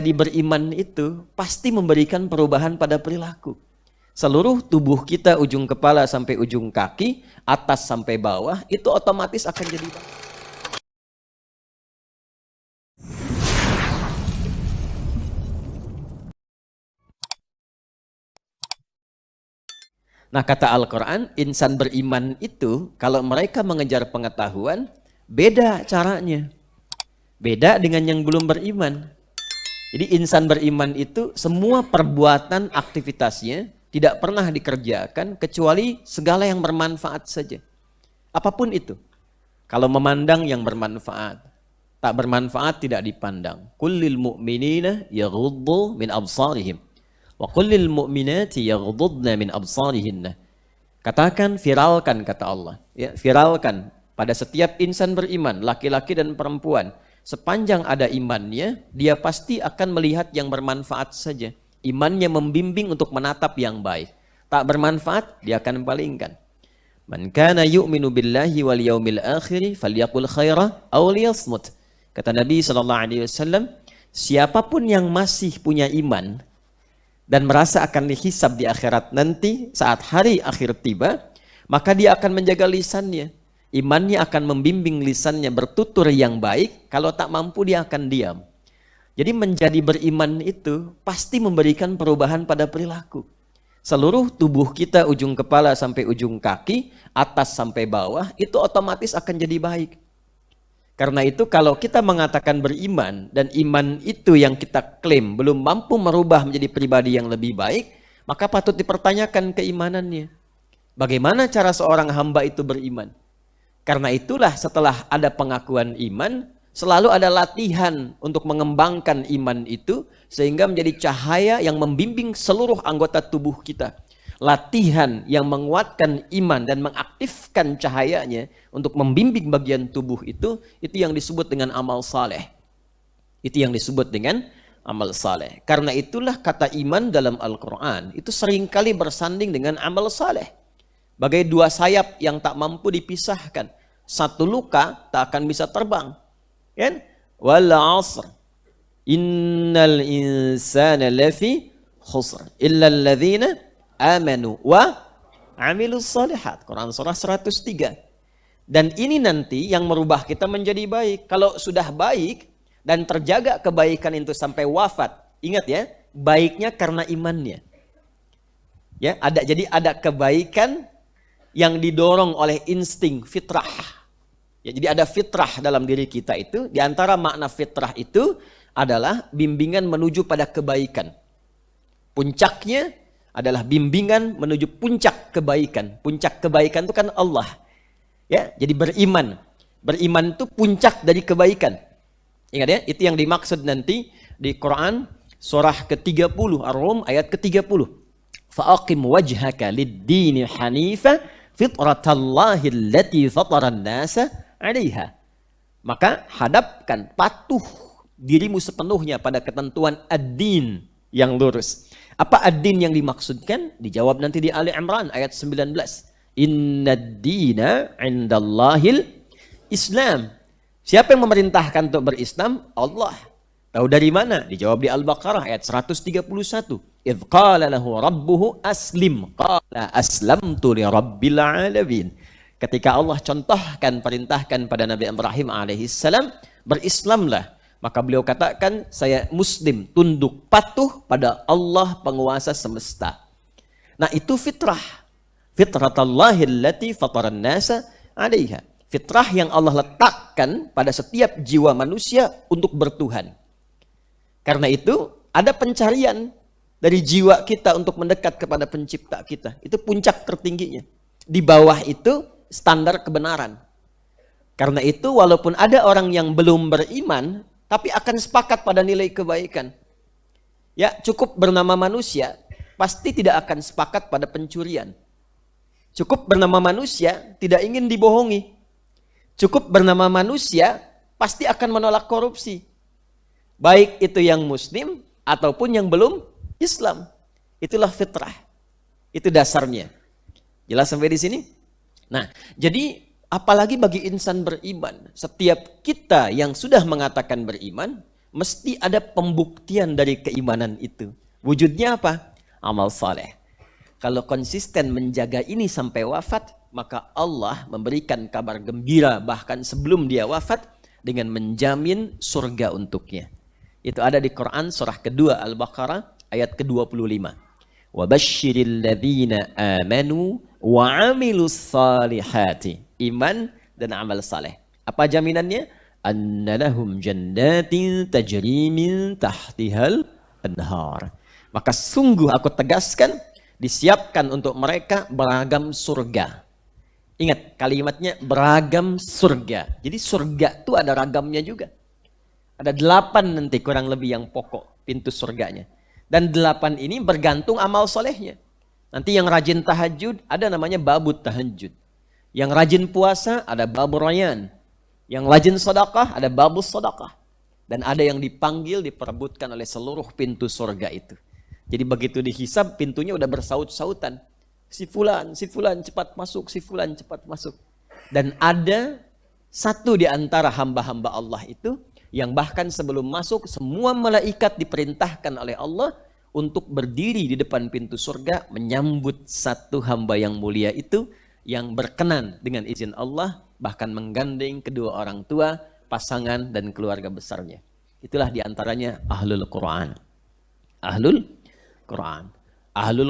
Jadi beriman itu pasti memberikan perubahan pada perilaku. Seluruh tubuh kita, ujung kepala sampai ujung kaki, atas sampai bawah, itu otomatis akan jadi baik. Nah, kata Al-Quran, insan beriman itu kalau mereka mengejar pengetahuan, beda caranya. Beda dengan yang belum beriman. Jadi insan beriman itu semua perbuatan aktivitasnya tidak pernah dikerjakan kecuali segala yang bermanfaat saja. Apapun itu. Kalau memandang yang bermanfaat, tak bermanfaat tidak dipandang. Kullil mu'minina yaghuddu min absarihim wa kullil mu'minati yaghuddna min absarihinna. Katakan, viralkan, kata Allah. Ya, viralkan pada setiap insan beriman, laki-laki dan perempuan. Sepanjang ada imannya, dia pasti akan melihat yang bermanfaat saja. Imannya membimbing untuk menatap yang baik. Tak bermanfaat, dia akan palingkan. Man kana yu'minu billahi wal yaumil akhir falyaqul khaira aw liyasmut. Kata Nabi SAW, siapapun yang masih punya iman dan merasa akan dihisab di akhirat nanti saat hari akhir tiba, maka dia akan menjaga lisannya. Imannya akan membimbing lisannya bertutur yang baik, kalau tak mampu dia akan diam. Jadi menjadi beriman itu pasti memberikan perubahan pada perilaku. Seluruh tubuh kita, ujung kepala sampai ujung kaki, atas sampai bawah, itu otomatis akan jadi baik. Karena itu kalau kita mengatakan beriman, dan iman itu yang kita klaim belum mampu merubah menjadi pribadi yang lebih baik, maka patut dipertanyakan keimanannya. Bagaimana cara seorang hamba itu beriman? Karena itulah setelah ada pengakuan iman, selalu ada latihan untuk mengembangkan iman itu sehingga menjadi cahaya yang membimbing seluruh anggota tubuh kita. Latihan yang menguatkan iman dan mengaktifkan cahayanya untuk membimbing bagian tubuh itu yang disebut dengan amal saleh. Itu yang disebut dengan amal saleh. Karena itulah kata iman dalam Al-Quran itu seringkali bersanding dengan amal saleh. Bagai dua sayap yang tak mampu dipisahkan. Satu luka tak akan bisa terbang. Kan? Wal 'asr. Innal insana lafi khusr. Illa alladhina amanu wa 'amilus shalihat. Quran surah 103. Dan ini nanti yang merubah kita menjadi baik. Kalau sudah baik dan terjaga kebaikan itu sampai wafat. Ingat ya, baiknya karena imannya. Ya, jadi ada kebaikan yang didorong oleh insting fitrah. Ya, jadi ada fitrah dalam diri kita itu. Di antara makna fitrah itu adalah bimbingan menuju pada kebaikan. Puncaknya adalah bimbingan menuju puncak kebaikan. Puncak kebaikan itu kan Allah. Ya, jadi beriman. Beriman itu puncak dari kebaikan. Ingat ya, itu yang dimaksud nanti di Quran surah ke-30 Ar-Rum ayat ke-30. Fa'aqim wajhaka lid-dini hanifa fitratallahi allati fataran nasa 'alaiha. Maka hadapkan, patuh dirimu sepenuhnya pada ketentuan ad-din yang lurus. Apa ad-din yang dimaksudkan? Dijawab nanti di Ali Imran ayat 19. Innad-dina 'indallahil Islam. Siapa yang memerintahkan untuk berislam? Allah. Tahu dari mana? Dijawab di Al-Baqarah ayat 131. Idh qala lahu rabbuhu aslim qala aslamtu li rabbil alamin. Ketika Allah contohkan, perintahkan pada Nabi Ibrahim alaihissalam, berislamlah, maka beliau katakan, saya muslim, tunduk patuh pada Allah penguasa semesta. Nah, itu fitrah. Fitratallahi allati fataran nasa 'alaiha. Fitrah yang Allah letakkan pada setiap jiwa manusia untuk bertuhan. Karena itu ada pencarian dari jiwa kita untuk mendekat kepada pencipta kita. Itu puncak tertingginya. Di bawah itu standar kebenaran. Karena itu walaupun ada orang yang belum beriman, tapi akan sepakat pada nilai kebaikan. Ya, cukup bernama manusia, pasti tidak akan sepakat pada pencurian. Cukup bernama manusia, tidak ingin dibohongi. Cukup bernama manusia, pasti akan menolak korupsi. Baik itu yang muslim, ataupun yang belum Islam. Itulah fitrah. Itu dasarnya. Jelas sampai di sini? Nah, jadi apalagi bagi insan beriman, setiap kita yang sudah mengatakan beriman, mesti ada pembuktian dari keimanan itu. Wujudnya apa? Amal saleh. Kalau konsisten menjaga ini sampai wafat, maka Allah memberikan kabar gembira bahkan sebelum dia wafat dengan menjamin surga untuknya. Itu ada di Quran surah kedua Al-Baqarah ayat ke-25. Wa basyiril ladzina amanu wa 'amilus salihati. Iman dan amal saleh. Apa jaminannya? Annalahum jannatin tajri min tahtihal anhar. Maka sungguh aku tegaskan, disiapkan untuk mereka beragam surga. Ingat kalimatnya beragam surga. Jadi surga itu ada ragamnya juga. Ada 8 nanti kurang lebih yang pokok pintu surganya. Dan 8 ini bergantung amal solehnya. Nanti yang rajin tahajud ada namanya babut tahajud. Yang rajin puasa ada babur rayyan. Yang rajin sedekah ada babus sedekah. Dan ada yang dipanggil diperebutkan oleh seluruh pintu surga itu. Jadi begitu dihisab pintunya udah bersaut-sautan. Si fulan cepat masuk, si fulan cepat masuk. Dan ada satu di antara hamba-hamba Allah itu yang bahkan sebelum masuk semua malaikat diperintahkan oleh Allah untuk berdiri di depan pintu surga menyambut satu hamba yang mulia itu yang berkenan dengan izin Allah, bahkan menggandeng kedua orang tua, pasangan dan keluarga besarnya. Itulah di antaranya Ahlul Quran. Ahlul Quran. Ahlul